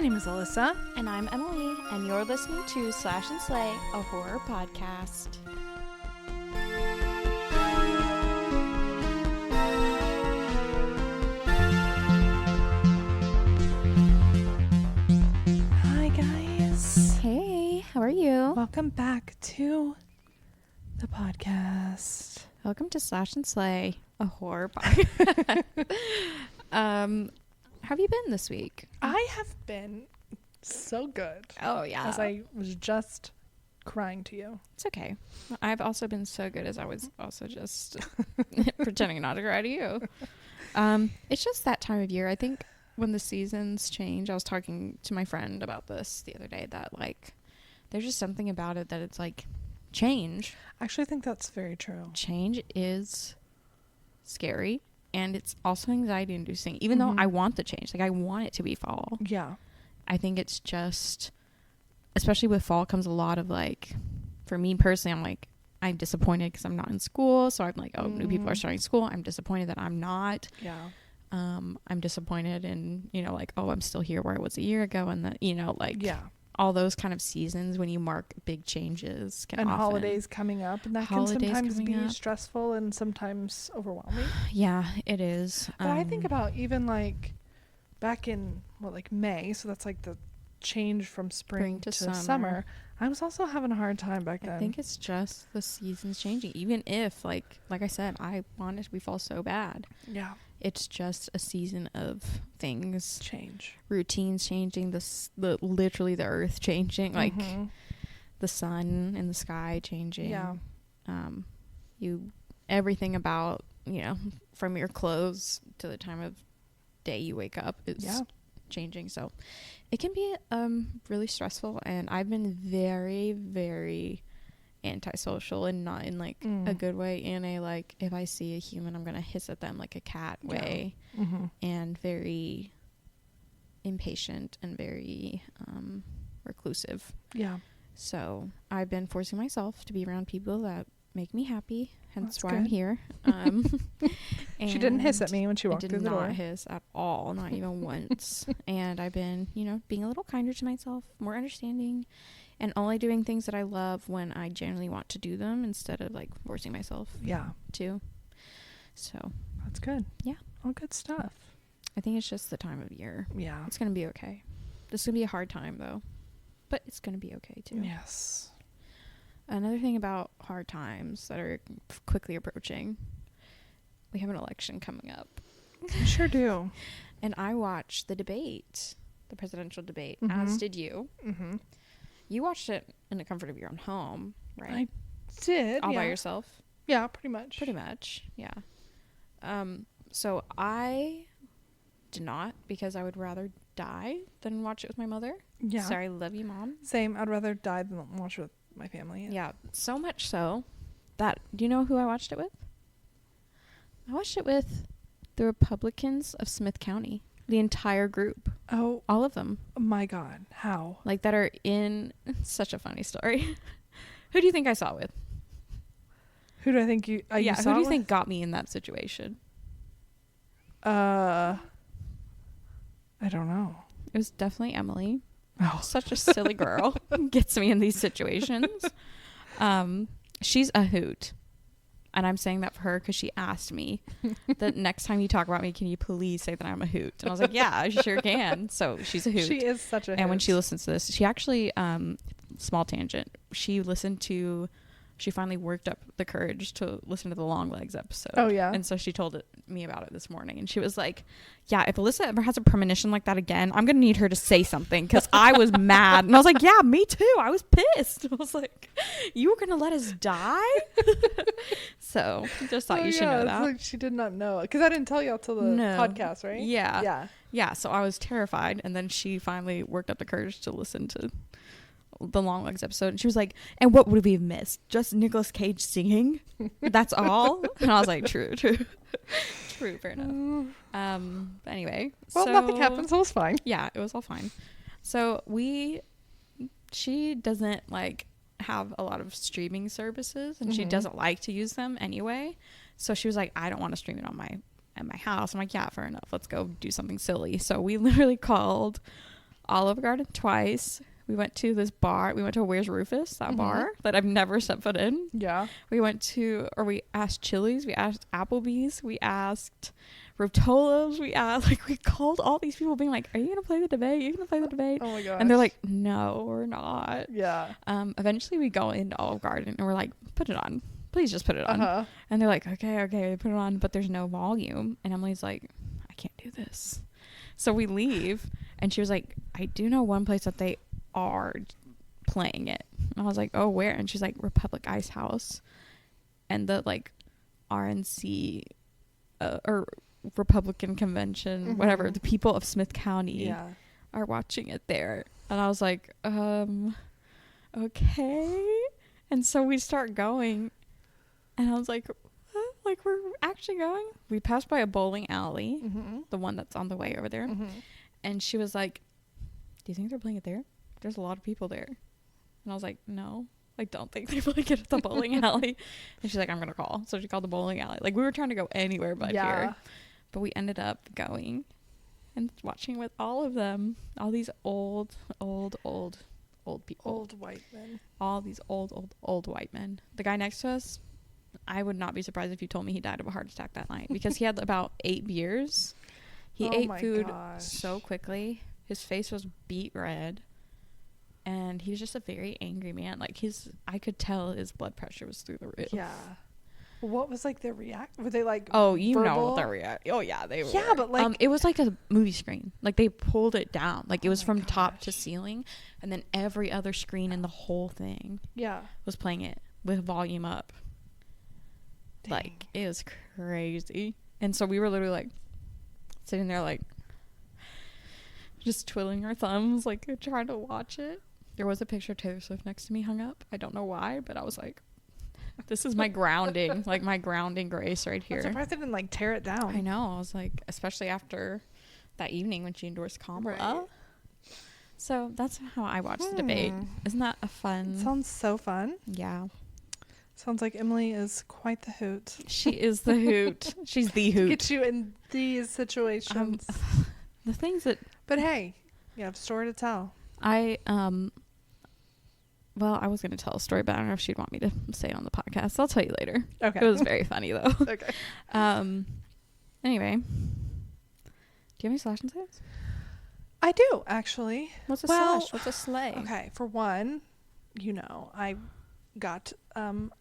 name is Alyssa. And I'm Emily, and you're listening to Slash&Slay, a horror podcast. Hi, guys. Hey, how are you? Welcome back to the podcast. Welcome to Slash&Slay, a horror podcast. How have you been this week? I have been so good. Oh, yeah. As I was just crying to you. It's okay. I've also been so good as I was also just pretending not to cry to you. It's just that time of year. I think when the seasons change, I was talking to my friend about this the other day, that like there's just something about it that it's like change. I actually think that's very true. Change is scary, and it's also anxiety inducing, even though I want the change. Like, I want it to be fall. Yeah. I think it's just, especially with fall comes a lot of like, for me personally, I'm like, I'm disappointed because I'm not in school. So I'm like, oh, new people are starting school. I'm disappointed that I'm not. Yeah. I'm disappointed in, you know, like, oh, I'm still here where I was a year ago. And that, you know, like, yeah. all those kind of seasons when you mark big changes can and often, holidays coming up, and that can sometimes be stressful and sometimes overwhelming. Yeah, it is. But I think about even like back in like May, so that's like the change from spring to summer. I was also having a hard time back then. I think it's just the seasons changing, even if like I said, I want it to be fall so bad. Yeah. It's just a season of things change, routines changing, the literally the earth changing, like the sun and the sky changing. Yeah. Everything about, you know, from your clothes to the time of day you wake up is changing. So it can be really stressful, and I've been very, very antisocial, and not in like a good way, in a like, if I see a human I'm gonna hiss at them like a cat way, and very impatient and very reclusive. Yeah. So I've been forcing myself to be around people that make me happy, hence That's why good. I'm here. She didn't hiss at me when she walked through the door. I did not hiss at all, not even once. And I've been, you know, being a little kinder to myself, more understanding, and only doing things that I love when I genuinely want to do them, instead of like forcing myself to. So that's good. Yeah. All good stuff. I think it's just the time of year. Yeah. It's going to be okay. This is going to be a hard time though, but it's going to be okay too. Yes. Another thing about hard times that are quickly approaching, we have an election coming up. We sure do. And I watched the presidential debate, as did you. You watched it in the comfort of your own home, right? I did. All by yourself? Yeah, pretty much. Yeah. So I did not, because I would rather die than watch it with my mother. Yeah. Sorry, love you, Mom. Same. I'd rather die than watch it with my family. Yeah. So much so that, do you know who I watched it with? I watched it with the Republicans of Smith County. The entire group. Oh. All of them. My God. How? Like, that are in... Such a funny story. Who do you think I saw it with? Who do I think you... who do you think got me in that situation? I don't know. It was definitely Emily. Oh. Such a silly girl. Gets me in these situations. She's a hoot. And I'm saying that for her because she asked me that next time you talk about me, can you please say that I'm a hoot? And I was like, yeah, I sure can. So she's a hoot. She is such a hoot. And when she listens to this, she actually, small tangent, she finally worked up the courage to listen to the Long Legs episode. Oh, yeah. And so she told me about it this morning. And she was like, yeah, if Alyssa ever has a premonition like that again, I'm going to need her to say something, because I was mad. And I was like, yeah, me too. I was pissed. I was like, you were going to let us die? So just thought you should know that. Like she did not know. Because I didn't tell y'all till the podcast, right? Yeah. Yeah. Yeah. So I was terrified. And then she finally worked up the courage to listen to the Long Legs episode, and she was like, and what would we have missed? Just Nicolas Cage singing? That's all? And I was like, true, fair enough. But anyway, well, nothing happened, so it was fine. Yeah, it was all fine. So she doesn't like have a lot of streaming services, and she doesn't like to use them anyway. So she was like, I don't want to stream it at my house. I'm like, yeah, fair enough, let's go do something silly. So we literally called Olive Garden twice. We went to this bar. We went to Where's Rufus, that bar that I've never set foot in. Yeah. We asked Chili's. We asked Applebee's. We asked Rotolo's. We called all these people being like, are you going to play the debate? Are you going to play the debate? Oh my gosh. And they're like, no, we're not. Yeah. Eventually we go into Olive Garden and we're like, put it on. Please just put it on. And they're like, okay, they put it on, but there's no volume. And Emily's like, I can't do this. So we leave and she was like, I do know one place that they are playing it. And I was like, oh, where? And she's like, Republic Ice House. And the like RNC or Republican convention, whatever, the people of Smith County are watching it there. And I was like, okay. And so we start going. And I was like, what? Like, we're actually going? We passed by a bowling alley, the one that's on the way over there. And she was like, do you think they're playing it there? There's a lot of people there. And I was like, no, I don't think they're playing it at the bowling alley. And she's like, I'm going to call. So she called the bowling alley. Like, we were trying to go anywhere but here. But we ended up going and watching with all of them. All these old people. Old white men. All these old white men. The guy next to us, I would not be surprised if you told me he died of a heart attack that night because he had about 8 beers. He ate food so quickly. His face was beet red. And he was just a very angry man. Like, I could tell his blood pressure was through the roof. Yeah. What was, like, their Were they, like, oh, you verbal? know their reaction. Oh, yeah, they were. Yeah, but, like... it was like a movie screen. Like, they pulled it down. Like, it was from top to ceiling. And then every other screen in the whole thing was playing it with volume up. Dang. Like, it was crazy. And so we were literally, like, sitting there, like, just twiddling our thumbs, like, trying to watch it. There was a picture of Taylor Swift next to me hung up. I don't know why, but I was like, this is my grounding, like my grounding grace right here. I'm surprised they didn't like tear it down. I know. I was like, especially after that evening when she endorsed Kamala. Right. So that's how I watched the debate. Isn't that a fun? It sounds so fun. Yeah. Sounds like Emily is quite the hoot. She is the hoot. She's the hoot. Get you in these situations. The things that. But hey, you have a story to tell. Well, I was going to tell a story, but I don't know if she'd want me to say it on the podcast. I'll tell you later. Okay. It was very funny, though. Okay. Anyway. Do you have any slash and slays? I do, actually. What's a slash? What's a slay? Okay. For one, I got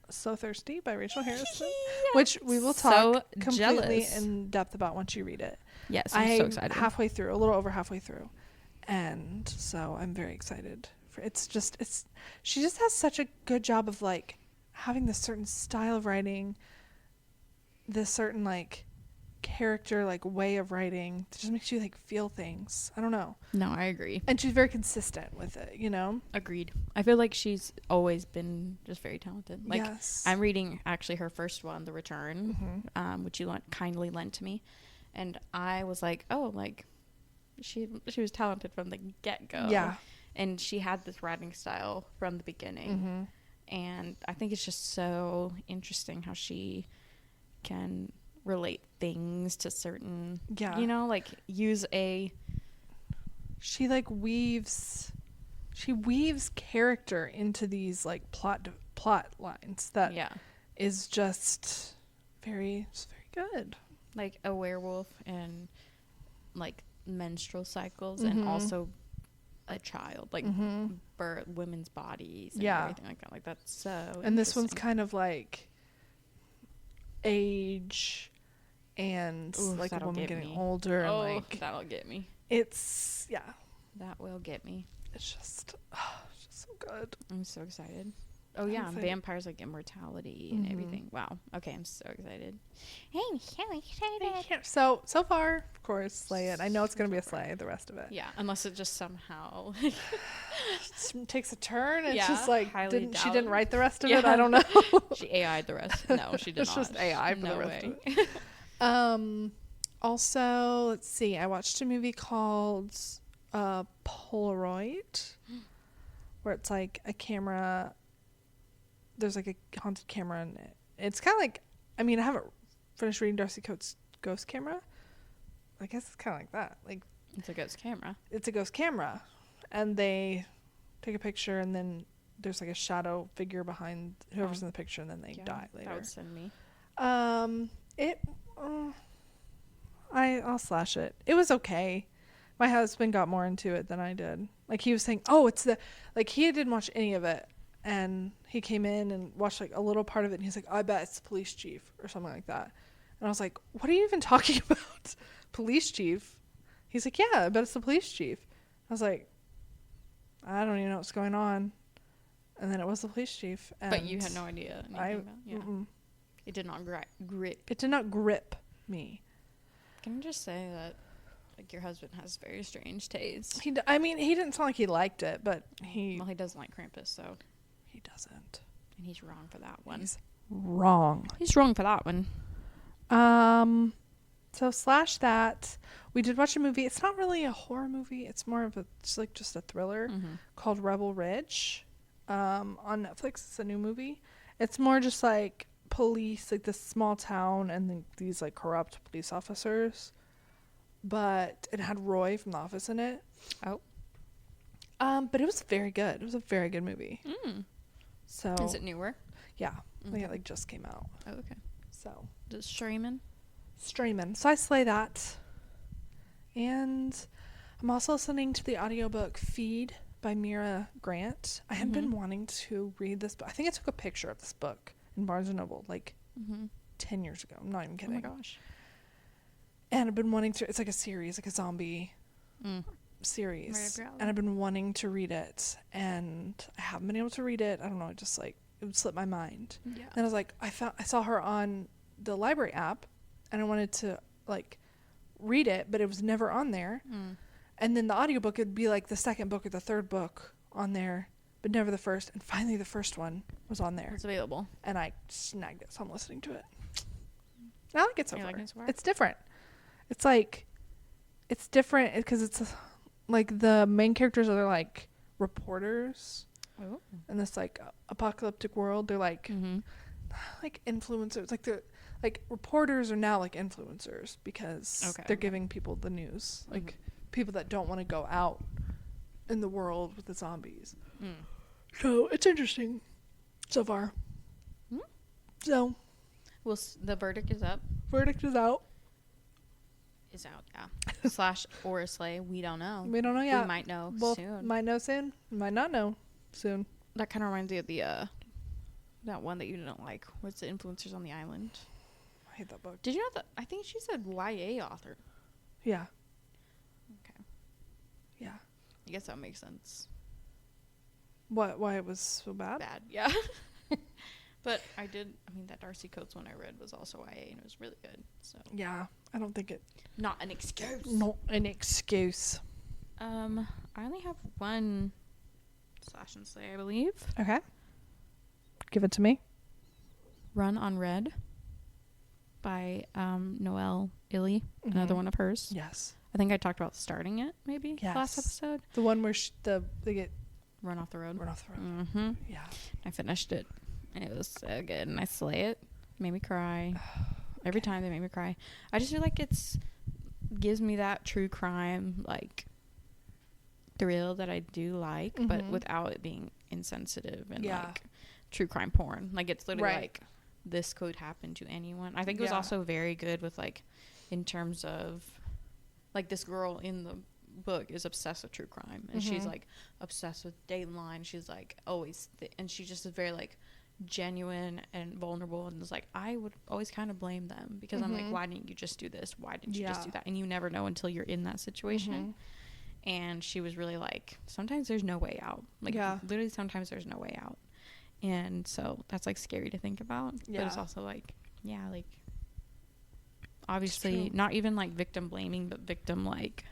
So Thirsty by Rachel Harrison, yes. which we will talk completely jealous. in depth about once you read it. Yes, I'm so excited. A little over halfway through. And so I'm very excited. She just has such a good job of like having this certain style of writing, this certain like character like way of writing that just makes you like feel things. I don't know. No, I agree. And she's very consistent with it, you know? Agreed. I feel like she's always been just very talented. Like, yes. I'm reading actually her first one, The Return, which you kindly lent to me. And I was like, oh, like she was talented from the get-go. Yeah. And she had this writing style from the beginning. And I think it's just so interesting how she can relate things to certain, you know, like she like weaves character into these like plot lines that is just very good. Like a werewolf and like menstrual cycles and also a child, like women's bodies and everything like that. Like that's so and this one's kind of like age and like a woman getting older and like that'll get me. It's that will get me. It's just so good. I'm so excited. Oh yeah, and vampires like immortality and everything. Wow. Okay, I'm so excited. I'm so excited. So far, of course, slay it. I know it's gonna be a slay. The rest of it, unless it just somehow takes a turn. It's just like she didn't write the rest of it. I don't know. She AI'd the rest. No, she did it's not. It's just AI for the rest way. of it. Also, let's see. I watched a movie called Polaroid, where it's like a camera. There's like a haunted camera in it. It's kind of like, I mean, I haven't finished reading Darcy Coates' Ghost Camera. I guess it's kind of like that. Like it's a ghost camera. It's a ghost camera, and they take a picture, and then there's like a shadow figure behind whoever's in the picture, and then they die later. That would send me. It. I'll slash it. It was okay. My husband got more into it than I did. Like, he was saying, "Oh, it's the," like, he didn't watch any of it, and he came in and watched like a little part of it, and he's like, "I bet it's the police chief," or something like that. And I was like, "What are you even talking about? Police chief?" He's like, "Yeah, I bet it's the police chief." I was like, "I don't even know what's going on." And then it was the police chief. And But you had no idea anything about it. Yeah. It did not grip. It did not grip me. Can I just say that, like, your husband has very strange taste? I mean, he didn't sound like he liked it, but he doesn't like Krampus, so. He doesn't. And he's wrong for that one. He's wrong. He's wrong for that one. So slash that. We did watch a movie. It's not really a horror movie. It's more of just a thriller called Rebel Ridge. On Netflix. It's a new movie. It's more just like police, like this small town, and then these like corrupt police officers. But it had Roy from The Office in it. Oh. But it was very good. It was a very good movie. So is it newer? Yeah. Like it just came out. Oh, okay. So Just streaming. So I slay that. And I'm also listening to the audiobook Feed by Mira Grant. I have been wanting to read this, but I think I took a picture of this book in Barnes & Noble like 10 years ago. I'm not even kidding. Oh my gosh. And I've been wanting to, it's like a series, like a zombie series. Right, and I've been wanting to read it, and I haven't been able to read it. I don't know, it just like, it would slip my mind. Yeah. Then I was like, I saw her on the library app, and I wanted to like read it, but it was never on there. And then the audiobook would be like the second book or the third book on there, but never the first. And finally the first one was on there. It's available. And I snagged it, so I'm listening to it. I like it so far. Like it so far? It's different. It's like, it's different because it's like the main characters are like reporters in this like apocalyptic world. They're like, like influencers. Like they're like reporters are now like influencers because they're giving people the news. Like people that don't want to go out in the world with the zombies. So it's interesting so far. So well, the verdict is up. Verdict is out. Is out, yeah. Slash or Slay, we don't know. We don't know yet. We might know Both soon. might know soon. Might not know soon. That kind of reminds me of the that one that you didn't like. What's the influencers on the island? I hate that book. Did you know that? I think she said YA author. Yeah. Okay. Yeah. I guess that makes sense. What? Why it was so bad? Bad, yeah. But I mean, that Darcy Coates one I read was also YA, and it was really good. So Yeah. I don't think it. not an excuse. Not an excuse. I only have one Slash and Slay, I believe. Okay. Give it to me. Run on Red by Noelle Illy, another one of hers. Yes. I think I talked about starting it maybe last episode. The one where they get Run Off the Road. run off the road. Yeah. I finished it. It was so good, and I slay it. Made me cry. Every time they make me cry. I just feel like gives me that true crime like thrill that I do like, but without it being insensitive and like true crime porn. Like it's literally like this could happen to anyone. I think it was also very good with like in terms of like this girl in the book is obsessed with true crime, and she's like obsessed with Dateline. She's like always and she just is very like genuine and vulnerable, and it's like I would always kind of blame them because I'm like, why didn't you just do this? Why didn't you just do that? And you never know until you're in that situation. And she was really like, sometimes there's no way out. Like literally sometimes there's no way out. And so that's like scary to think about. But it's also like, yeah, like obviously not even like victim blaming, but victim like,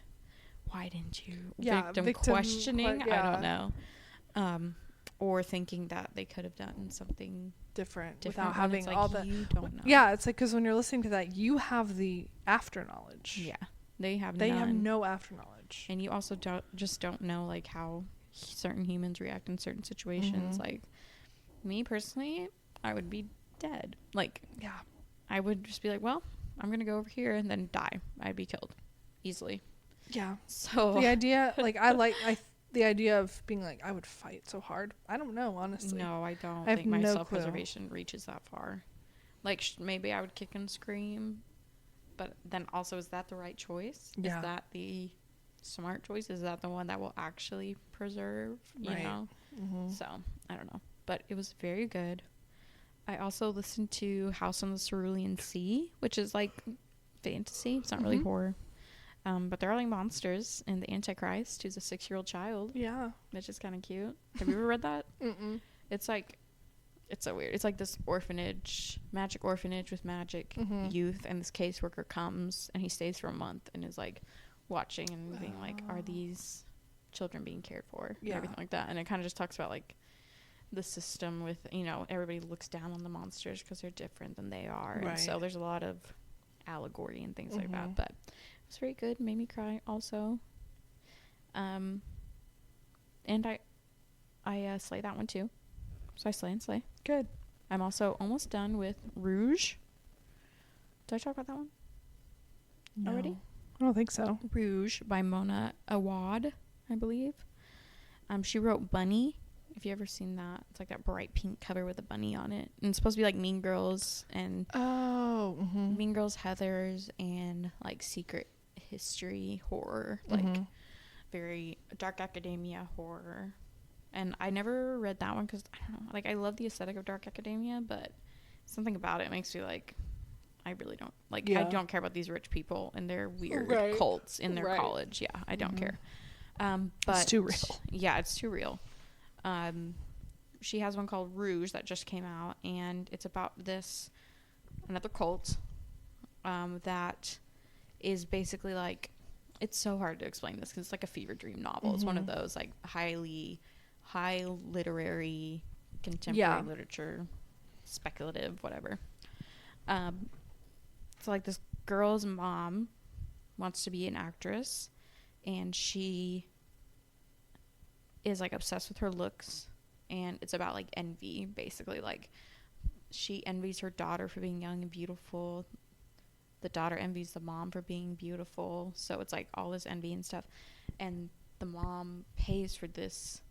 why didn't you? Victim questioning. I don't know. Or thinking that they could have done something different without having like all the. You don't know. Yeah, it's like because when you're listening to that, you have the after knowledge. Yeah, they have. They have no after knowledge, and you also don't know like how certain humans react in certain situations. Like me personally, I would be dead. Like I would just be like, well, I'm gonna go over here and then die. I'd be killed easily. Yeah. So the idea, like the idea of being like, I would fight so hard. I don't know, honestly. No, I don't I have think my no self-preservation reaches that far. Like, maybe I would kick and scream, but then also, is that the right choice? Yeah. Is that the smart choice? Is that the one that will actually preserve, you Right. know? Mm-hmm. So, I don't know. But it was very good. I also listened to House on the Cerulean Sea, which is like fantasy. It's not really Mhm. horror. But there are like monsters, and the Antichrist, who's a 6-year-old child, Yeah. which is kind of cute. Have you ever read that? Mm-mm. It's like, it's so weird. It's like this orphanage, magic orphanage with magic Mhm. youth, and this caseworker comes, and he stays for a month, and is like watching and being like, are these children being cared for? Yeah. And everything like that. And it kind of just talks about like the system with, you know, everybody looks down on the monsters because they're different than they are. And so Right. there's a lot of allegory and things like Mhm. that. But it was very good. Made me cry also. And I slay that one too. So I slay and slay. Good. I'm also almost done with Rouge. Did I talk about that one already? No. I don't think so. Rouge by Mona Awad, I believe. She wrote Bunny. If you ever seen that, it's like that bright pink cover with a bunny on it. And it's supposed to be like Mean Girls and Oh. Mm-hmm. Mean Girls, Heathers, and like secret history horror, like Mhm. very dark academia horror. And I never read that one because I don't know, like I love the aesthetic of dark academia, but something about it makes me like, I really don't like. I Yeah. don't care about these rich people and their weird Right. cults in their Right. college. Yeah, I don't Mhm. care. But It's too real. Yeah, it's too real. She has one called Rouge that just came out, and it's about another cult that is basically like, it's so hard to explain this because it's like a fever dream novel. It's one of Mhm. those like high literary contemporary literature, speculative, whatever. So like this girl's mom wants to be an actress, and she is like obsessed with her looks, and it's about like envy, basically. Like, she envies her daughter for being young and beautiful. The daughter envies the mom for being beautiful. So it's like all this envy and stuff. And the mom pays for this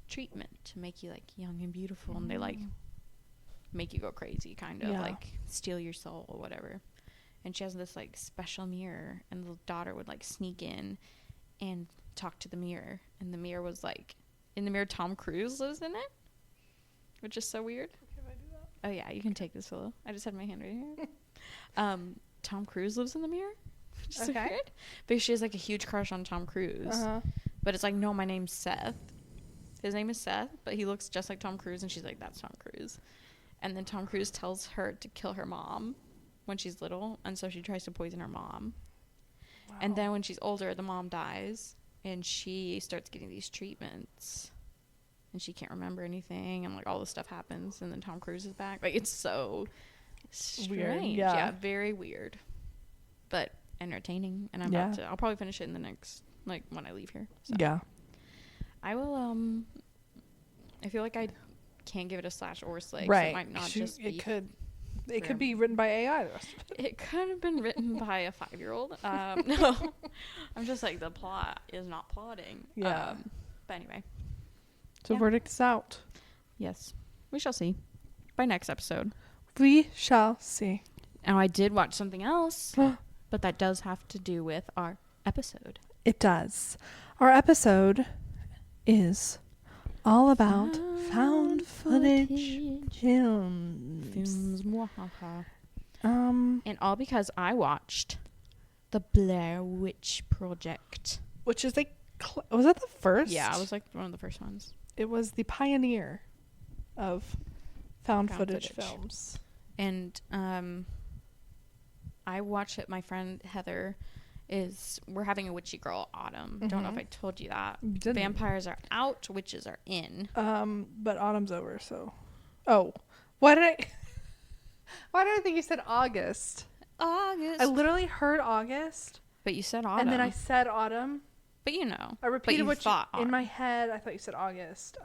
treatment to make you like young and beautiful, and they like make you go crazy, kind of like steal your soul or whatever. And she has this like special mirror, and the daughter would like sneak in and talk to the mirror, and the mirror was like, in the mirror Tom Cruise lives in it, which is so weird. Can I do that? Oh yeah, you can take this pillow. I just had my hand right here. Tom Cruise lives in the mirror, which is so Okay. weird, because she has like a huge crush on Tom Cruise. Uh-huh. But it's like, no, my name's Seth. His name is Seth, but he looks just like Tom Cruise, and she's like, that's Tom Cruise. And then Tom Cruise tells her to kill her mom when she's little, and so she tries to poison her mom. Wow. And then when she's older, the mom dies, and she starts getting these treatments, and she can't remember anything, and like all this stuff happens, and then Tom Cruise is back. Like, it's so strange. Weird, yeah. Very weird, but entertaining. And I'll probably finish it in the next, like, when I leave here. So. Yeah. I will, I feel like I can't give it a slash or slay. Right. It might not just be. It could be written by AI. It could have been written by a 5-year-old. No, I'm just like, the plot is not plotting. Yeah. But anyway. So verdict is out. Yes. We shall see. By next episode. We shall see. Now, I did watch something else, but that does have to do with our episode. It does. Our episode is all about found footage films. Mwahaha. And all because I watched the Blair Witch Project. Which is was that the first? Yeah, it was like one of the first ones. It was the pioneer of found footage films. And I watched it. My friend Heather we're having a witchy girl autumn. Mm-hmm. Don't know if I told you that. You didn't. Vampires are out, witches are in. But autumn's over, so. Oh, why did I think you said August? August. I literally heard August. But you said autumn. And then I said autumn. But you know. I repeated what thought in my head. I thought you said August.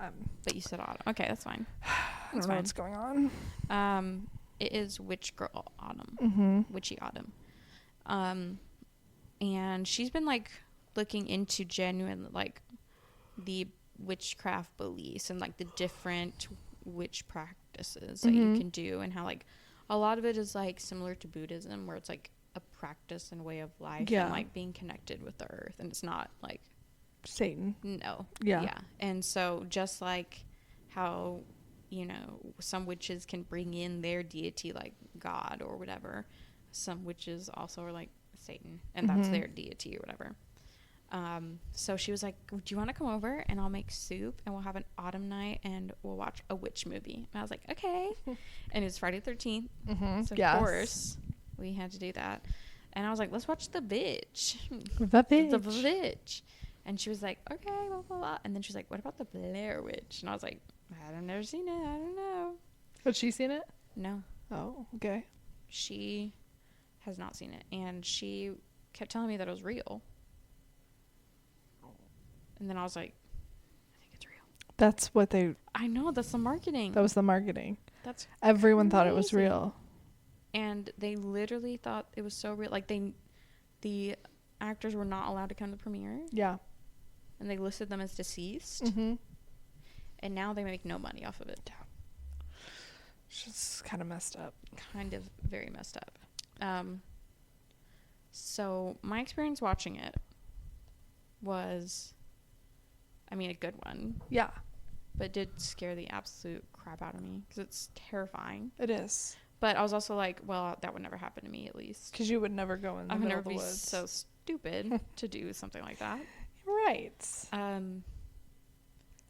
But you said autumn. Okay, that's fine. I don't know what's going on. It is witch girl autumn. Mm-hmm. Witchy autumn. And she's been like looking into genuine like the witchcraft beliefs and like the different witch practices that you can do, and how like a lot of it is like similar to Buddhism, where it's like a practice and way of life and like being connected with the earth, and it's not like Satan. No. Yeah. And so just like how, you know, some witches can bring in their deity like God or whatever, some witches also are like Satan, and that's their deity or whatever. So she was like, do you want to come over and I'll make soup and we'll have an autumn night and we'll watch a witch movie? And I was like, okay. And it was Friday the 13th. So of course we had to do that. And I was like, let's watch The Bitch. The Bitch. The Bitch. And she was like, okay, blah, blah, blah. And then she's like, what about the Blair Witch? And I was like, I've never seen it. I don't know. Has she seen it? No. Oh, okay. She has not seen it. And she kept telling me that it was real. And then I was like, I think it's real. That's what I know. That's the marketing. That was the marketing. That's Everyone crazy. thought it was real. And they literally thought it was so real. Like, the actors were not allowed to come to the premiere. Yeah. And they listed them as deceased. And now they make no money off of it. Yeah. It's just kind of messed up. Kind of very messed up. So my experience watching it was, I mean, a good one. Yeah. But it did scare the absolute crap out of me because it's terrifying. It is. But I was also like, well, that would never happen to me, at least. Because you would never go in the middle of the woods. I would never be so stupid to do something like that. Right.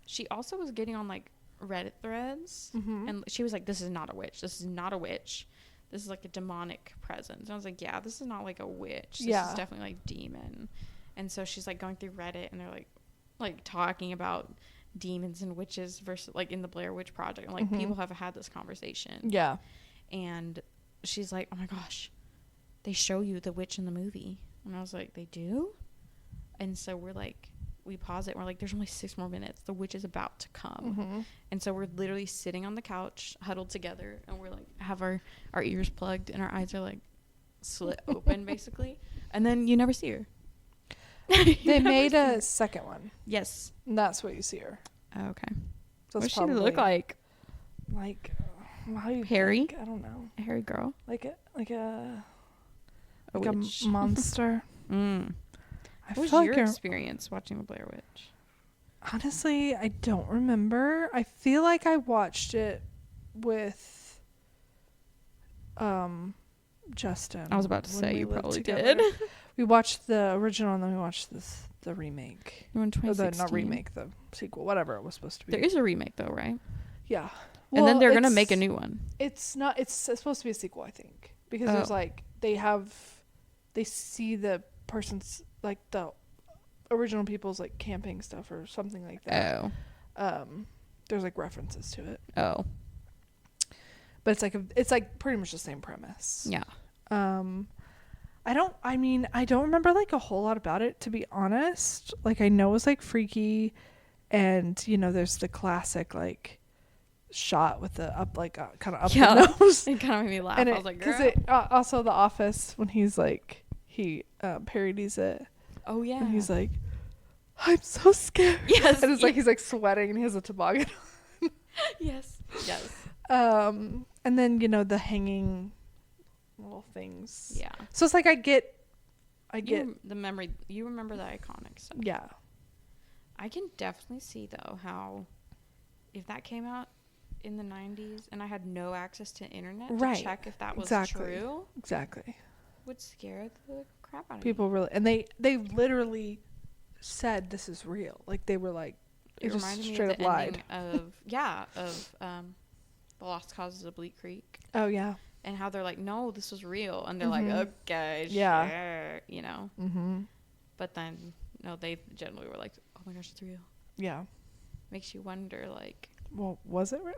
She also was getting on, like, Reddit threads. And she was like, this is not a witch. This is not a witch. This is, like, a demonic presence. And I was like, yeah, this is not, like, a witch. This is definitely, like, demon. And so she's, like, going through Reddit, and they're, like talking about demons and witches versus, like, in the Blair Witch Project. And, like, people have had this conversation. Yeah. And she's like, oh my gosh, they show you the witch in the movie. And I was like, they do? And so we're like, we pause it. And we're like, there's only 6 more minutes. The witch is about to come. And so we're literally sitting on the couch, huddled together. And we're like, have our ears plugged. And our eyes are like slit open, basically. And then you never see her. They made a second one. Yes. And that's what you see her. Oh, okay. So what does she look like? Like... How do you hairy? think? I don't know. A hairy girl? Like a witch. monster. What was your experience watching The Blair Witch? Honestly, I don't remember. I feel like I watched it with Justin. I was about to say you probably did. We watched the original and then we watched the remake. In 2016. Not remake, the sequel, whatever it was supposed to be. There is a remake though, right? Yeah. Well, and then they're gonna make a new one. It's not. It's supposed to be a sequel, I think, because there's like they see the person's like the original people's like camping stuff or something like that. There's like references to it. But it's like pretty much the same premise. Yeah. I don't remember like a whole lot about it, to be honest. Like I know it was like freaky, and you know there's the classic like shot with the up like kind of up the nose. It kind of made me laugh. And I was like, girl. Because also The Office, when he's like he parodies it. Oh yeah. And he's like, I'm so scared. Yes. And it's like he's like sweating and he has a toboggan on. Yes. And then the hanging little things. Yeah. So it's like I get the memory. You remember the iconic stuff. Yeah. I can definitely see though how if that came out in the 90s and I had no access to internet to check if that was true. Exactly. Would scare the crap out of people. Really, and they literally said this is real. Like they were like, it just reminded straight me up of the lied. of The Lost Causes of Bleak Creek. Oh yeah. And how they're like, no, this was real, and they're like, okay, yeah, sure, But then no, they generally were like, oh my gosh, it's real. Yeah. Makes you wonder, like. Well, was it real?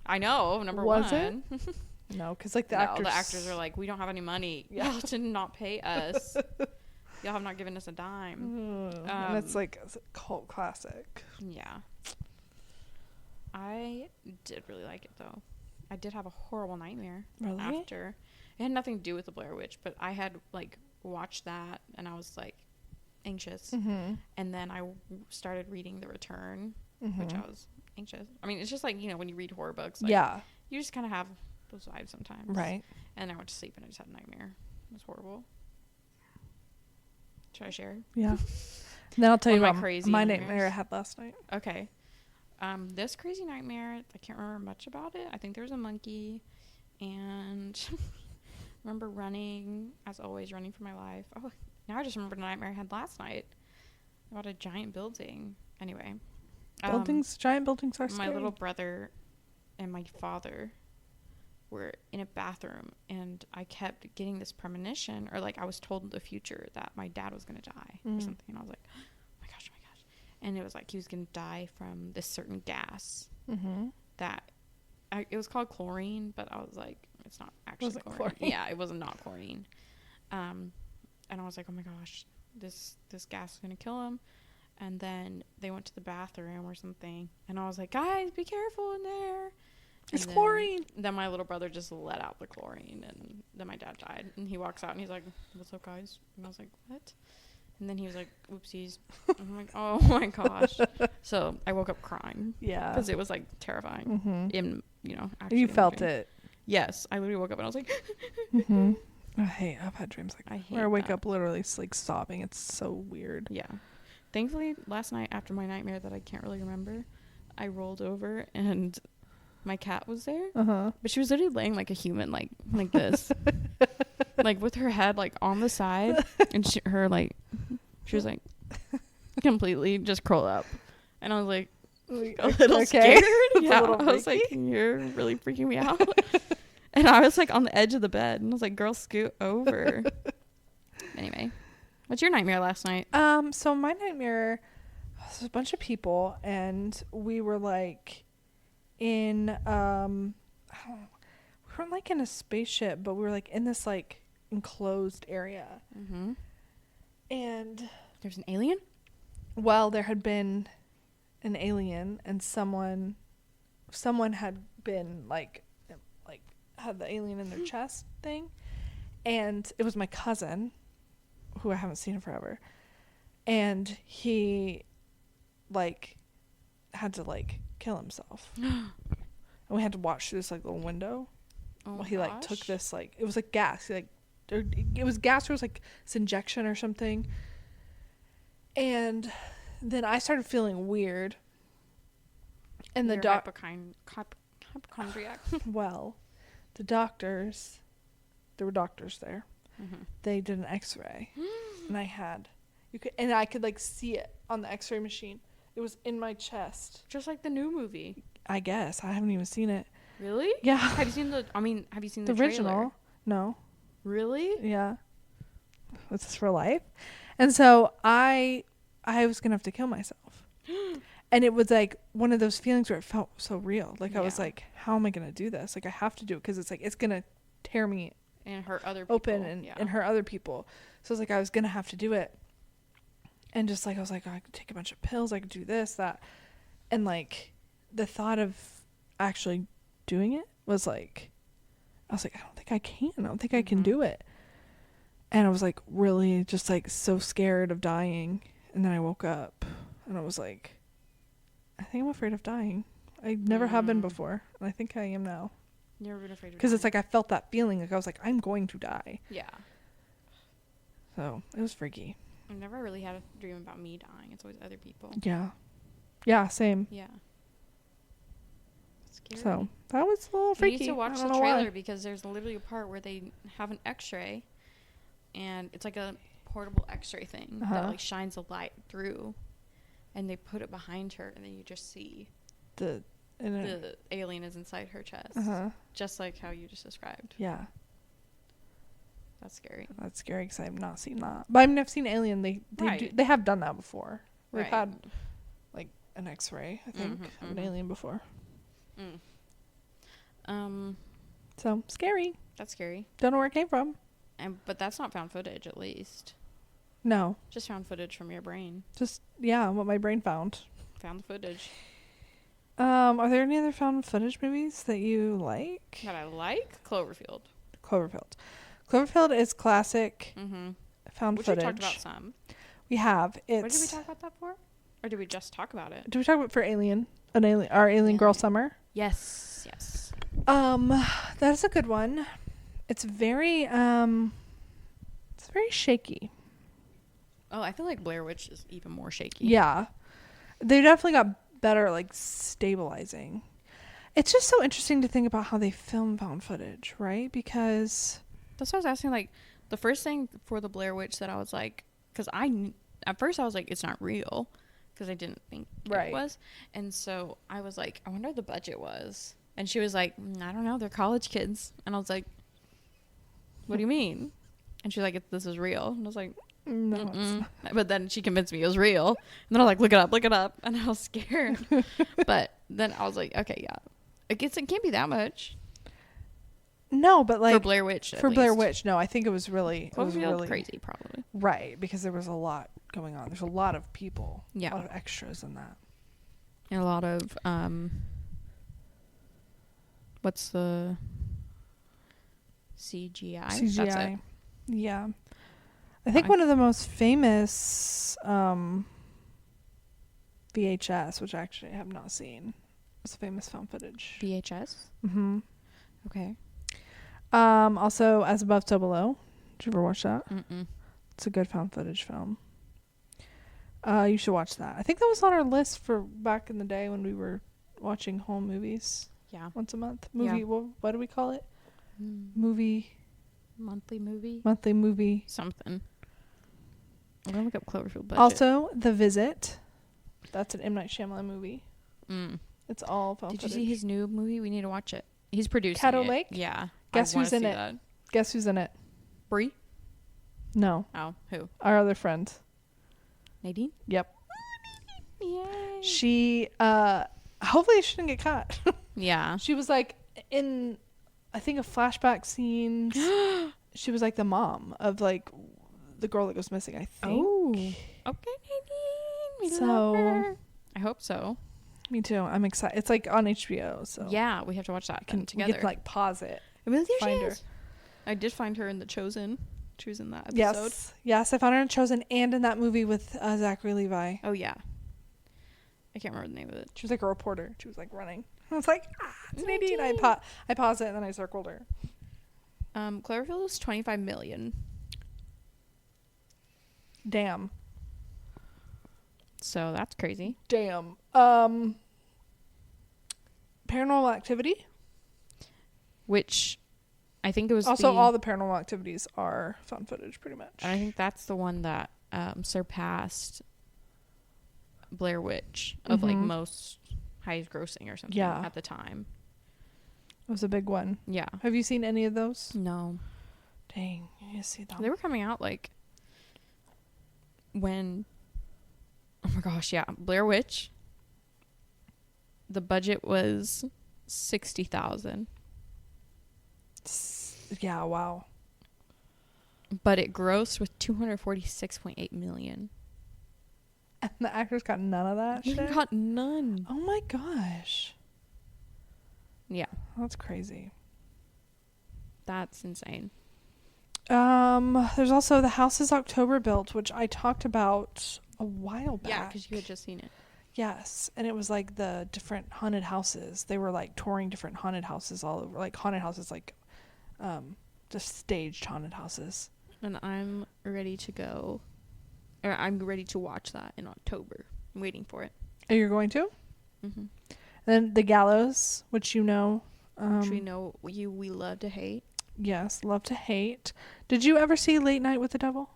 I know. Number was one. Was it? No, because like the actors are like, we don't have any money. Y'all did not pay us. Y'all have not given us a dime. And it's like a cult classic. Yeah. I did really like it though. I did have a horrible nightmare after. It had nothing to do with the Blair Witch, but I had like watched that and I was like anxious. Mm-hmm. And then I started reading The Return, Mm-hmm. which I was anxious. I mean, it's just like, when you read horror books, like, Yeah. you just kind of have those vibes sometimes. Right. And I went to sleep and I just had a nightmare. It was horrible. Should I share? Yeah. Then I'll tell you One of about my crazy my nightmares. nightmare I had last night. Okay. This crazy nightmare, I can't remember much about it. I think there was a monkey, and I remember running, as always, running for my life. Oh, now I just remembered a nightmare I had last night about a giant building. Anyway. Giant buildings are My scary. little brother and my father were in a bathroom, and I kept getting this premonition, or like I was told in the future that my dad was going to die or something. And I was like, oh my gosh. And it was like he was going to die from this certain gas that it was called chlorine, but I was like, it's not actually chlorine. Yeah, it was not chlorine. And I was like, oh my gosh, this gas is going to kill him. And then they went to the bathroom or something, and I was like, guys, be careful in there. It's chlorine. Then my little brother just let out the chlorine, and then my dad died. And he walks out and he's like, what's up, guys? And I was like, what? And then he was like, oopsies. And I'm like, oh my gosh. So I woke up crying. Yeah. Because it was like terrifying. Mm-hmm. Actually You felt it. Yes. I literally woke up and I was like, Mm-hmm. I've had dreams like that. Where I wake that. up literally like sobbing. It's so weird. Yeah. Thankfully, last night after my nightmare that I can't really remember, I rolled over and my cat was there. Uh-huh. But she was literally laying like a human, like this. Like with her head like on the side, and she was like completely just curled up. And I was like a little scared. Yeah, I was like, you're really freaking me out. And I was like on the edge of the bed, and I was like, girl, scoot over. Anyway, what's your nightmare last night? So my nightmare was a bunch of people, and we were like in I don't know, we weren't like in a spaceship, but we were like in this like enclosed area. Mm-hmm. And There's an alien? well, there had been an alien, and someone had been like had the alien in their chest thing, and it was my cousin, who I haven't seen in forever, and he like had to like kill himself. And we had to watch through this like little window while he like took this like, it was like gas, it was gas, or it was like this injection or something. And then I started feeling weird, and the hypochondriac. well, the doctors, there were doctors there. Mm-hmm. They did an x-ray and I could like see it on the x-ray machine. It was in my chest. Just like the new movie. I guess. I haven't even seen it. Really? Yeah. Have you seen the original? trailer? No. Really? Yeah. Is this for life? And so I was going to have to kill myself. And it was like one of those feelings where it felt so real. Like I was like, how am I going to do this? Like I have to do it because it's like, it's going to tear me and hurt other people. Open and hurt other people. So it's like I was going to have to do it. And just like, I was like, oh, I could take a bunch of pills. I could do this, that. And like the thought of actually doing it was like, I was like, I don't think I can. I don't think I can do it. And I was like really just like so scared of dying. And then I woke up and I was like, I think I'm afraid of dying. I never have been before. And I think I am now. Never been afraid of dying. Because it's like I felt that feeling. Like I was like, I'm going to die. Yeah. So it was freaky. I've never really had a dream about me dying. It's always other people. Yeah. Yeah, same. Yeah. It's scary. So that was a little freaky. You need to watch the trailer because there's literally a part where they have an x-ray, and it's like a portable x-ray thing that like shines a light through, and they put it behind her, and then you just see the alien is inside her chest, just like how you just described. Yeah. That's scary. That's scary because I've not seen that. But I mean, I've seen Alien. They have done that before. They've had like an X-ray, I think, of an alien before. So scary. That's scary. Don't know where it came from. But that's not found footage, at least. No. Just found footage from your brain. Just what my brain found. Found the footage. Are there any other found footage movies that you like? That I like? Cloverfield. Cloverfield is classic found footage. We talked about some. We have. It's. What did we talk about that for? Or did we just talk about it? Did we talk about for our Alien Girl Summer? Yes. Yes. That's a good one. It's very shaky. Oh, I feel like Blair Witch is even more shaky. Yeah. They definitely got better, like, stabilizing. It's just so interesting to think about how they film found footage, right? Because that's what I was asking. Like, the first thing for the Blair Witch that I was like, because at first I was like, it's not real, because I didn't think it was. And so I was like, I wonder what the budget was. And she was like, I don't know, they're college kids. And I was like, what do you mean? And she's like, this is real. And I was like, no, it's not. But then she convinced me it was real. And then I was like, look it up. And I was scared. But then I was like, okay, yeah. It can't be that much. No, but like for Blair Witch. Blair Witch, no, I think it was really crazy, probably. Right, because there was a lot going on. There's a lot of people, a lot of extras in that, and a lot of what's the CGI? CGI, that's it. Yeah. I think one of the most famous VHS, which actually I have not seen, is famous found footage. VHS. Mm-hmm. Okay. Also, As Above, So Below. Did you ever watch that? Mm-mm. It's a good found footage film. You should watch that. I think that was on our list for back in the day when we were watching home movies. Yeah. Once a month. Movie. Yeah. What do we call it? Movie. Monthly movie. Monthly movie. Something. I'm gonna look up Cloverfield budget. Also, The Visit. That's an M. Night Shyamalan movie. It's all found footage. Did you see his new movie? We need to watch it. He's producing Caddo it. Lake? Yeah. Guess who's in it? That. Guess who's in it? Brie? No. Oh, who? Our other friend. Nadine? Yep. Yay. She, hopefully she didn't get caught. Yeah. She was like in, I think, a flashback scene. She was like the mom of like the girl that goes missing, I think. Oh. Okay, Nadine. We love her. I hope so. Me too. I'm excited. It's like on HBO, so yeah, we have to watch that together. We get to like pause it. Really, find her. I did find her in The Chosen. She was in that episode. Yes, I found her in Chosen and in that movie with Zachary Levi. Oh yeah, I can't remember the name of it. She was like a reporter. She was like running. I was like, it's Nadine. I paused it and then I circled her. Cloverfield was $25 million. Damn. So that's crazy. Damn. Paranormal Activity, which I think it was also all the Paranormal Activities are found footage, pretty much. I think that's the one that surpassed Blair Witch of like most highest grossing or something at the time. It was a big one. Yeah. Have you seen any of those? No. Dang, you need to see them. They were coming out like when. Oh my gosh, yeah. Blair Witch. The budget was $60,000. Yeah, wow. But it grossed with $246.8 million. And the actors got none of that You shit? got none. Oh my gosh. Yeah. That's crazy. That's insane. There's also The House is October Built, which I talked about a while back. Yeah, because you had just seen it. Yes, and it was like the different haunted houses. They were like touring different haunted houses all over, like haunted houses, like just staged haunted houses. And I'm ready to go, or I'm ready to watch that in October. I'm waiting for it. Are you going to? Mm-hmm. Then The Gallows, which you know. Which we know we love to hate. Yes, love to hate. Did you ever see Late Night with the Devil?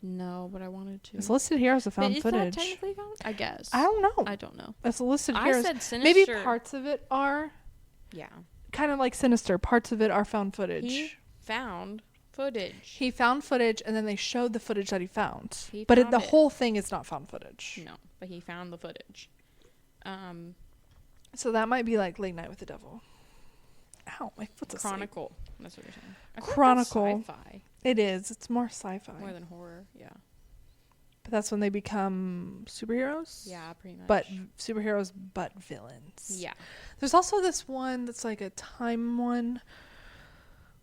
No, but I wanted to. It's listed here as a found footage. Is that technically found? I guess. I don't know. I don't know. It's listed here. I said Sinister. Maybe parts of it are. Yeah. Kind of like Sinister. Parts of it are found footage. He found footage. He found footage, and then they showed the footage that he found. The whole thing is not found footage. No, but he found the footage. So that might be like Late Night with the Devil. Ow, my foot's asleep. Chronicle. That's what you're saying. Chronicle. Sci-fi. It is. It's more sci-fi. More than horror, yeah. But that's when they become superheroes? Yeah, pretty much. But superheroes, but villains. Yeah. There's also this one that's like a time one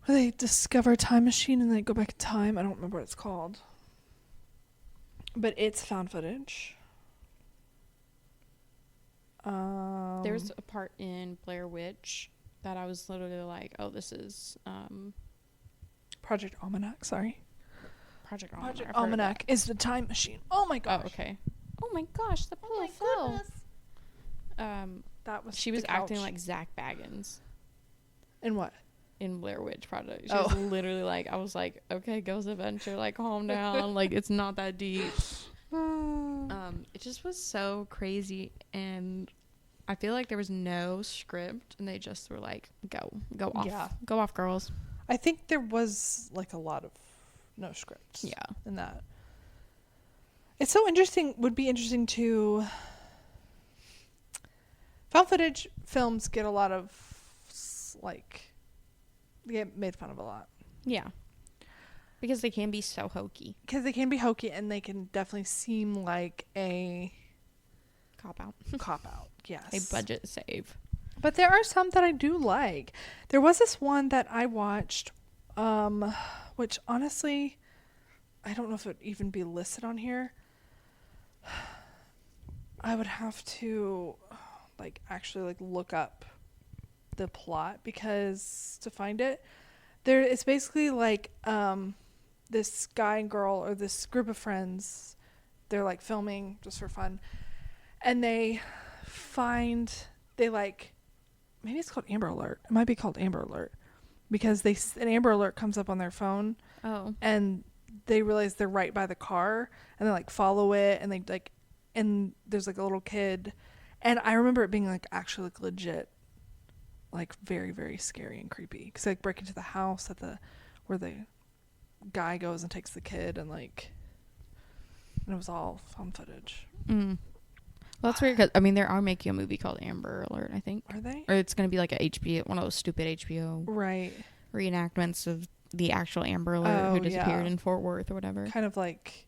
where they discover a time machine and they go back in time. I don't remember what it's called. But it's found footage. There's a part in Blair Witch that I was literally like, oh, this is Project Almanac, sorry. Project Almanac. Project Almanac is the time machine. Oh my gosh. Oh, okay. Oh my gosh, the pillow fell. That was She was acting like Zach Baggins in what? in Blair Witch Project. She was literally like, I was like, okay, Ghost Adventure, like, calm down. Like, it's not that deep. It just was so crazy, and I feel like there was no script, and they just were like, go off, girls. I think there was like a lot of no scripts. Yeah. In that. It's so interesting. Would be interesting to. Found footage films get a lot of like. They get made fun of a lot. Yeah. Because they can be so hokey. Because they can be hokey, and they can definitely seem like a Cop out. Yes. A budget save. But there are some that I do like. There was this one that I watched, which honestly, I don't know if it would even be listed on here. I would have to actually look up the plot because to find it. It's basically this guy and girl or this group of friends, they're filming just for fun, and they maybe it's called Amber Alert. It might be called Amber Alert because an Amber Alert comes up on their phone. Oh. And they realize they're right by the car, and they follow it, and and there's a little kid, and I remember it being actually legit, very, very scary and creepy because they break into the house where the guy goes and takes the kid, and it was all found footage. Well, that's weird because they are making a movie called Amber Alert, I think. Are they? Or it's going to be like a HBO, one of those stupid HBO reenactments of the actual Amber Alert who disappeared in Fort Worth or whatever. Kind of like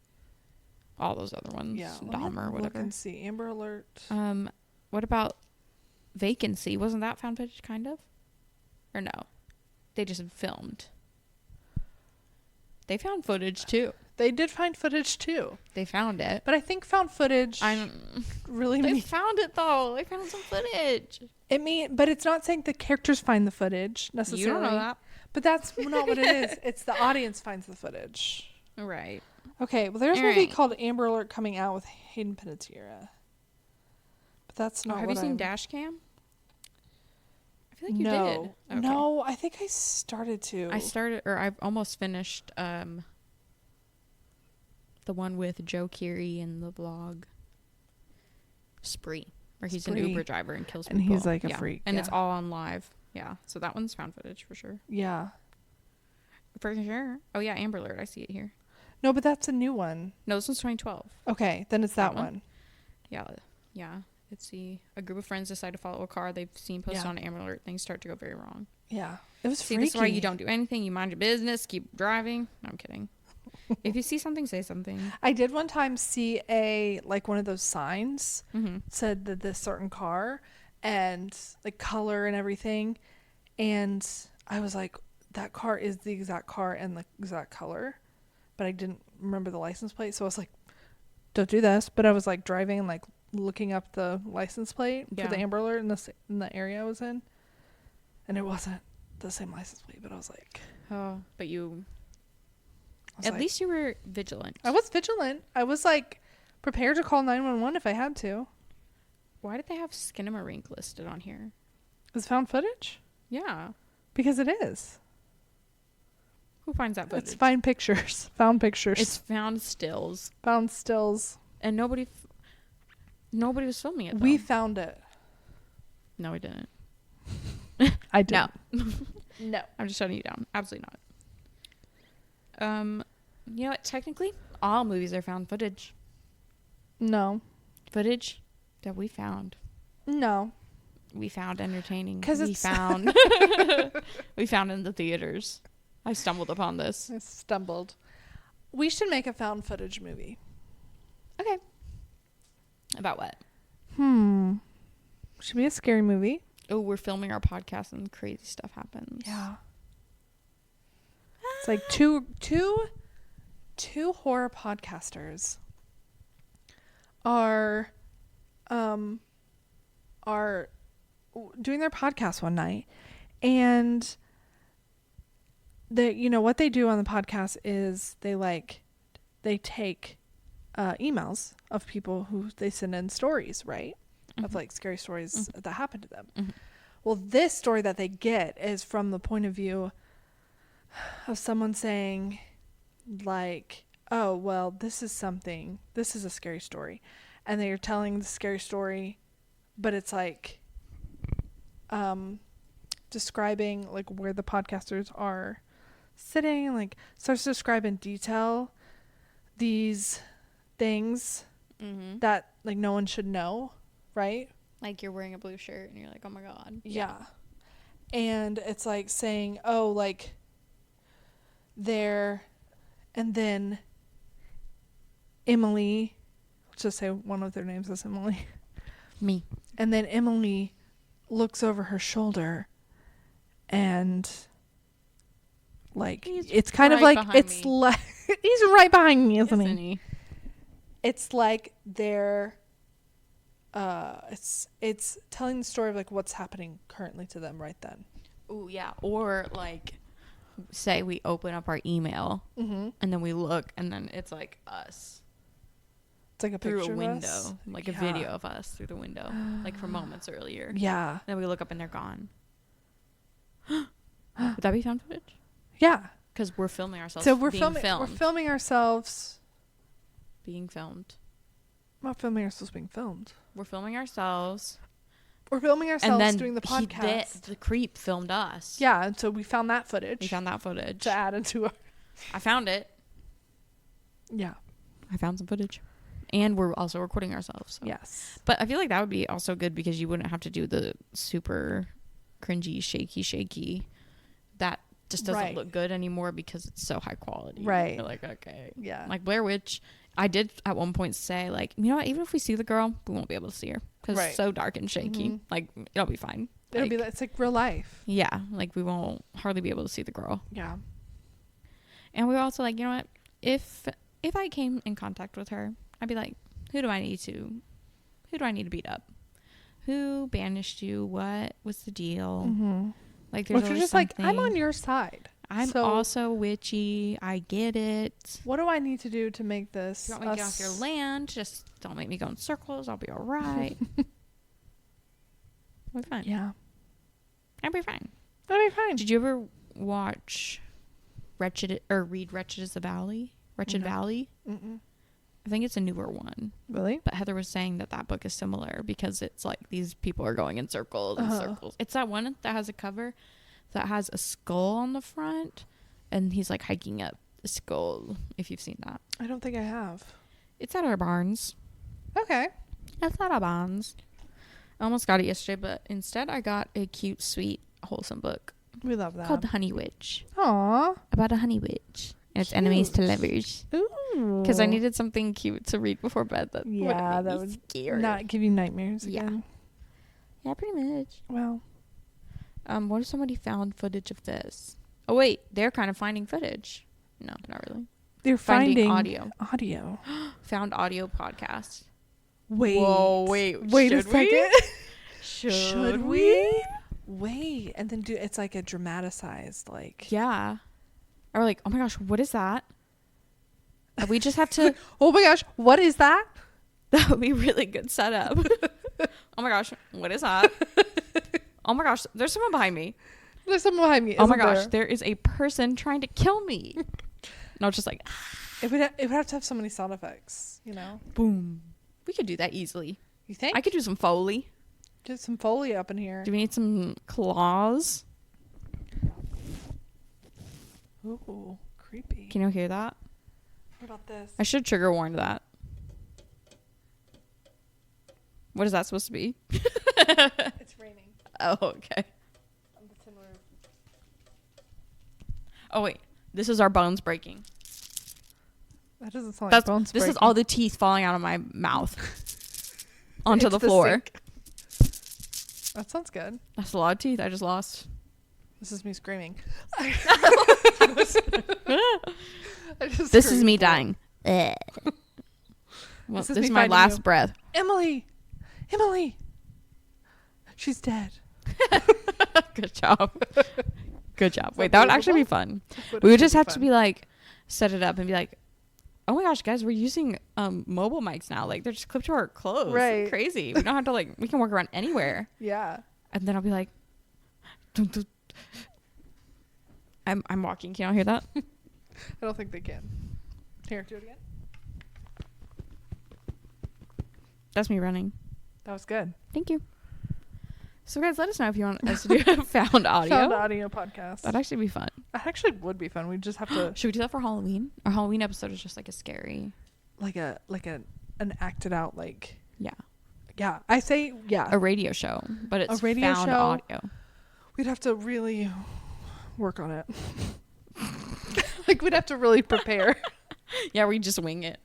all those other ones. Yeah, Dahmer or whatever. Look and see. Amber Alert. What about Vacancy? Wasn't that found footage kind of? Or no? They just filmed. They found footage too. They did find footage too. They found it. But I think found footage really They found it though. They found some footage. But it's not saying the characters find the footage necessarily. You don't know that. But that's not what it is. It's the audience finds the footage. Right. Okay, well there's a movie called Amber Alert coming out with Hayden Panettiere. But that's not Have you seen Dash Cam? I feel like you did. Okay. No, I think I started to. I've almost finished the one with Joe Keery in the vlog Spree, where he's an Uber driver and kills people. And he's a freak. And it's all on live. Yeah. So that one's found footage for sure. Yeah. For sure. Oh yeah, Amber Alert. I see it here. No, but that's a new one. No, this one's 2012. Okay, then it's that one. Yeah. Yeah. It's a group of friends decide to follow a car they've seen posted on Amber Alert. Things start to go very wrong. Yeah. It was freaky. This is why you don't do anything. You mind your business. Keep driving. No, I'm kidding. If you see something, say something. I did one time see one of those signs said that this certain car and color and everything, and I was like, that car is the exact car and the exact color, but I didn't remember the license plate, so I was like, don't do this. But I was driving and looking up the license plate for the Amber Alert in the area I was in, and it wasn't the same license plate, but I was like, oh, but you. At least you were vigilant. I was vigilant. I was prepared to call 911 if I had to. Why did they have Skinamarink listed on here? Is found footage? Yeah. Because it is. Who finds that footage? It's find pictures. Found pictures. It's found stills. Found stills. And nobody was filming it though. We found it. No, we didn't. I did. No. No. I'm just shutting you down. Absolutely not. You know what? Technically, all movies are found footage. No. Footage that we found. No. We found entertaining. Because we found in the theaters. I stumbled upon this. I stumbled. We should make a found footage movie. Okay. About what? Should be a scary movie. Oh, we're filming our podcast and crazy stuff happens. Yeah. It's two horror podcasters are doing their podcast one night, and what they do on the podcast is they take emails of people who they send in stories, right? Mm-hmm. Of like scary stories Mm-hmm. that happened to them. Mm-hmm. Well, this story that they get is from the point of view of someone saying like, oh, well, this is a scary story. And they're telling the scary story, but it's like describing like where the podcasters are sitting, and like starts to describe in detail these things Mm-hmm. that like no one should know, right? Like you're wearing a blue shirt and you're like, oh my God. Yeah. And it's like saying, oh, like there, and then Emily, let's just say one of their names is Emily. Me. And then Emily looks over her shoulder and like it's kind of right like behind it's me. like he's right behind me, isn't Isn't he? he? It's like they're it's telling the story of like what's happening currently to them right then. Oh yeah. Or like, say we open up our email Mm-hmm. and then we look and then it's like us It's like a through picture a of window, us. like a Yeah. video of us through the window, like from moments earlier. Yeah. Then we look up and they're gone. Would that be found footage? Yeah. Because we're filming ourselves. So we're being filming. We're filming ourselves. being filmed. Not filming ourselves being filmed. We're filming ourselves. We're filming And ourselves then doing the podcast. the creep filmed us. Yeah, and so we found that footage We found that footage. to add into our. I found it. Yeah. I found some footage. And we're also recording ourselves. So. Yes. But I feel like that would be also good because you wouldn't have to do the super cringy, shaky. That just doesn't Right. look good anymore because it's so high quality. Right. You're like, okay. Yeah. Like Blair Witch, I did at one point say, like, you know what? Even if we see the girl, we won't be able to see her because Right. it's so dark and shaky. Mhm. Like, it'll be fine. It'll Like, be. It's like real life. yeah. Like, we won't hardly be able to see the girl. Yeah. And we were also like, you know what? If I came in contact with her, I'd be like, who do I need to beat up? Who banished you? What was the deal? Mm-hmm. Like, there's Which are always just like, something. I'm on your side. I'm so also witchy. I get it. What do I need to do to make this? If you want me to get off your land, just don't make me go in circles. I'll be all right. We'll be fine. Yeah. I'll be fine. That'll be fine. Did you ever watch read Wretched is the Valley? Wretched No. Valley? Mm-mm. I think it's a newer one. Really? But Heather was saying that book is similar because it's like these people are going in circles and Uh-huh. circles. It's that one that has a cover that has a skull on the front and he's like hiking up the skull, if you've seen that. I don't think I have. It's at our Barnes. Okay. It's at our Barnes. I almost got it yesterday, but instead I got a cute, sweet, wholesome book We love that. called The Honey Witch. Aw. About a honey witch and its enemies to lovers. Ooh. Because I needed something cute to read before bed that Yeah, wouldn't that make would me scared. not give you nightmares Yeah. again. Yeah, pretty much. Well, What if somebody found footage of this? Oh wait, they're kind of finding footage. No, not really. they're Finding finding audio. audio. Found audio podcast. Wait. Whoa, wait. Wait a should we? second. Should we? Wait, and then it's like a dramatized like. Yeah. Or like, oh my gosh, what is that? We just have to. Oh my gosh, what is that? That would be really good setup. Oh my gosh, what is that? Oh my gosh, there's someone behind me. There's someone behind me. Oh my isn't gosh, there? there is a person trying to kill me. No, it's just like, It would have to have so many sound effects, you know. boom. We could do that easily. You think? I could do some Foley. do some Foley up in here. Do we need some claws? Ooh, creepy. Can you hear that? What about this? I should trigger warn that. What is that supposed to be? It's raining Oh, okay. on the tin roof. Oh, wait. This is our bones breaking. That doesn't sound like That's bones This is breaking. all the teeth falling out of my mouth onto It's the floor. sink. That sounds good. That's a lot of teeth I just lost. This is me screaming. This is me dying. I Well, This is this me is my finding last you. breath. Emily, she's dead. Good job. Good job. Is Wait, that that would actually be believable? fun. We would just have to be like, set it up and be like, oh my gosh, guys, we're using mobile mics now. Like, they're just clipped to our clothes. Right. Crazy. We don't have to like, we can work around anywhere. Yeah. And then I'll be like, dun, dun. I'm walking. Can y'all hear that? I don't think they can. Here, do it again. That's me running. That was good. Thank you. So guys, let us know if you want us to do a found audio. Found audio podcast. That'd actually be fun. That actually would be fun. We just have to Should we do that for Halloween? Our Halloween episode is just like a scary. like an acted out Yeah. yeah. I say yeah. A radio show, but it's A radio found show. audio. We'd have to really work on it. Like we'd have to really prepare. Yeah, we just wing it.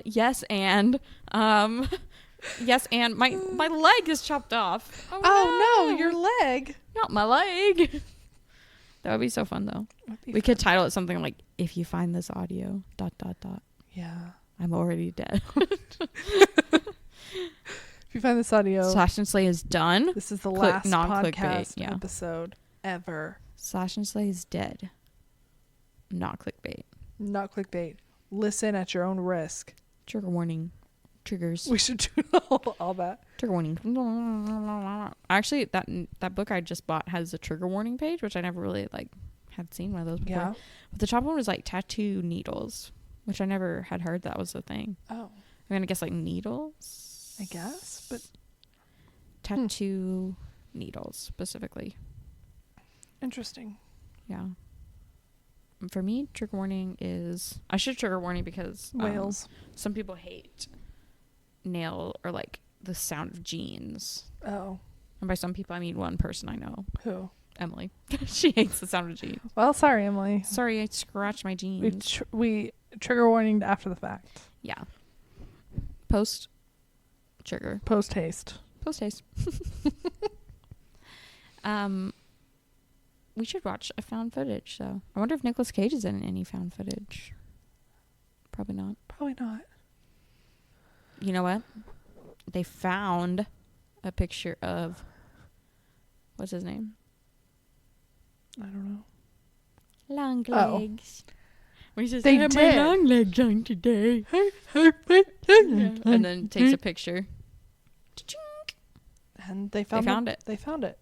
Yes, and yes, and my leg is chopped off. Oh no, your leg. Not my leg. That would be so fun though. We could title it something like "If you find this audio, ... Yeah. I'm already dead." If you find this audio, Slash&Slay is done. this is the Click- last non-clickbait, podcast yeah. episode ever. Slash&Slay is dead. Not clickbait. Not clickbait. Listen at your own risk. Trigger warning. Triggers. We should do all that. Trigger warning. Actually, that book I just bought has a trigger warning page, which I never really had seen one of those before. Yeah. But the top one was like tattoo needles, which I never had heard that was a thing. Oh, I'm gonna guess like needles. I guess, but tattoo needles specifically. interesting. Yeah. For me, trigger warning is I should trigger warning because Whales. some people hate nail or like the sound of jeans. Oh, And by some people, I mean one person I know, who? Emily. She hates the sound of jeans. Well, sorry, Emily. Sorry, I scratched my jeans. We trigger warning after the fact. Yeah. Post trigger. Post haste. Post haste. We should watch a found footage, though. I wonder if Nicolas Cage is in any found footage. Probably not. Probably not. You know what? They found a picture of what's his name? I don't know. Long Oh. legs. When he says, They "I have did. my long legs on today." And then takes a picture. And they found it. They found it.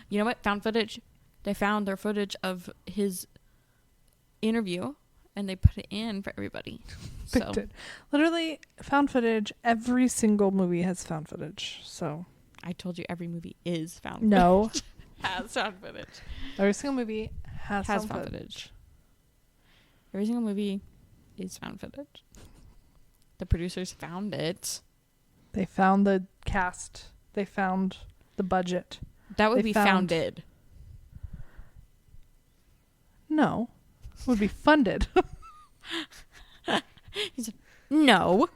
You know what? Found footage. They found their footage of his interview and they put it in for everybody. Picked it. Literally, found footage. Every single movie has found footage. So I told you every movie is found no, footage. Has found footage. every single movie has Has found found footage. Every single movie is found footage. The producers found it. They found the cast. They found the budget. That would They be found- founded. No, it would be funded. No.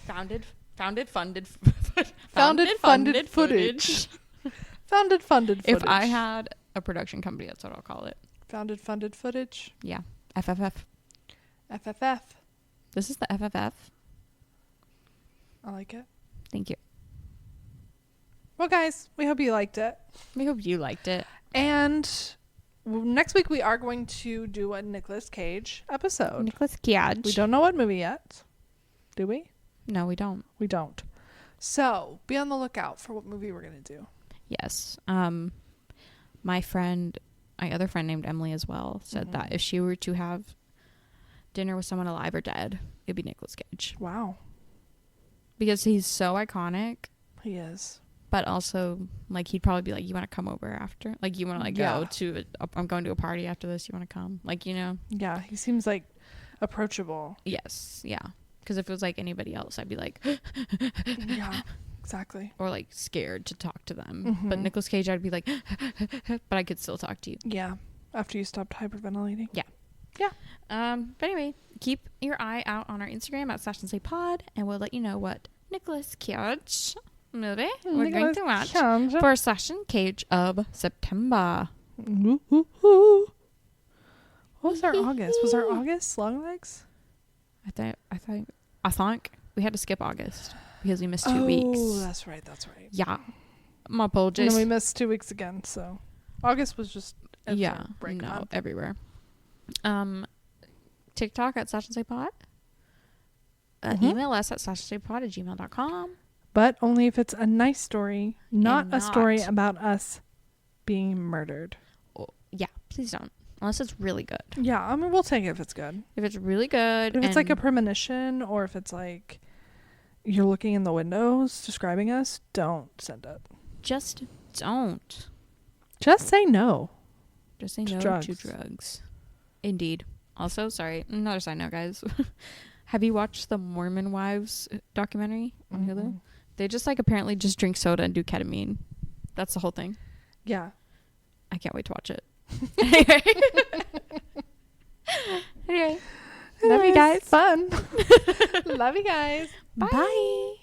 Funded, funded footage. Founded footage. Founded funded footage. If I had a production company, that's what I'll call it. Founded funded footage. Yeah. FFF. FFF. This is the FFF. I like it. Thank you. Well, guys, we hope you liked it. We hope you liked it. And next week we are going to do a Nicolas Cage episode. Nicolas Cage. We don't know what movie yet. Do we? No, we don't. We don't. So be on the lookout for what movie we're going to do. Yes. My other friend named Emily as well, said that if she were to have dinner with someone alive or dead, it'd be Nicolas Cage. Wow. Because he's so iconic, He is. but also, like, he'd probably be like, you want to come over after? Like, you want to, like, Yeah. go to, I'm going to a party after this. You want to come? Like, you know? Yeah, he seems like approachable. Yes. Yeah. Because if it was, like, anybody else, I'd be like, Yeah, exactly. or, like, scared to talk to them. But Nicolas Cage, I'd be like, but I could still talk to you. Yeah, after you stopped hyperventilating. Yeah. But anyway, keep your eye out on our Instagram at Slash&Slay Pod, and we'll let you know what Nicolas Cage movie we're going to watch for Slash&Cage of September. What was our August? Was our August Long Legs? I thought I think we had to skip August because we missed 2 weeks. Oh, that's right. That's right. Yeah. My And apologies. then we missed 2 weeks again. So August was just break month. Everywhere. TikTok at Slash&Slay Pod. Email us at slashandslaypod@gmail.com. But only if it's a nice story, not And a story not- about us being murdered. Oh, yeah, please don't. Unless it's really good. Yeah, I mean, we'll take it if it's good. If it's really good. If it's like a premonition, or if it's like you're looking in the windows describing us, don't send it. Just don't. Just say no. Just say To no drugs. to drugs. Indeed. Also, sorry, another side note, guys. Have you watched the Mormon Wives documentary on Hulu? Mhm. They just like apparently just drink soda and do ketamine. That's the whole thing. Yeah. I can't wait to watch it. Anyway. Anyway. Love you guys. Fun. Love you guys. Bye.